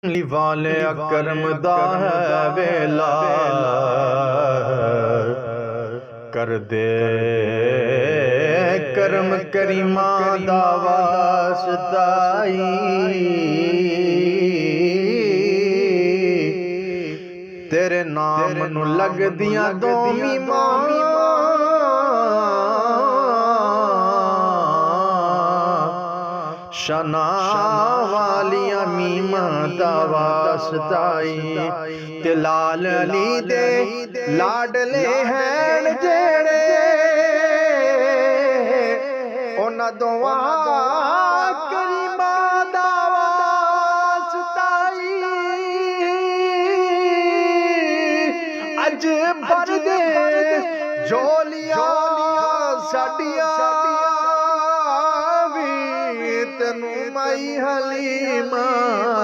ਵਾਲੇ ਅਕਰਮ ਦਾ ਹੈ ਵੇਲਾ ਕਰਦੇ ਕਰਮ ਕਰੀਮਾਂ ਦਾ ਵਾਸਤਾਈ ਤੇਰੇ ਨਾਮ ਨੂੰ ਲੱਗਦੀਆਂ ਦੋਵੀਂ ਸ਼ਨਾ ਵਾਲੀਆਂ ਮੀਮਾਂ ਦਾ ਵਾਸਤਾਈ ਤੇ ਲਾਲ ਅਲੀ ਦੇ ਲਾਡਲੇ ਹੈਣ ਜਿਹੜੇ ਉਹਨਾਂ ਦੋਵਾਂ ਕਰੀਮਾਂ ਦਾ ਵਾਸਤਾਈ ਅੱਜ ਭਰ ਦੇ ਝੋਲੀਆਂ ਸਾਡੀਆਂ ਤੈਨੂੰ ਮਾਈ ਹਲੀਮਾ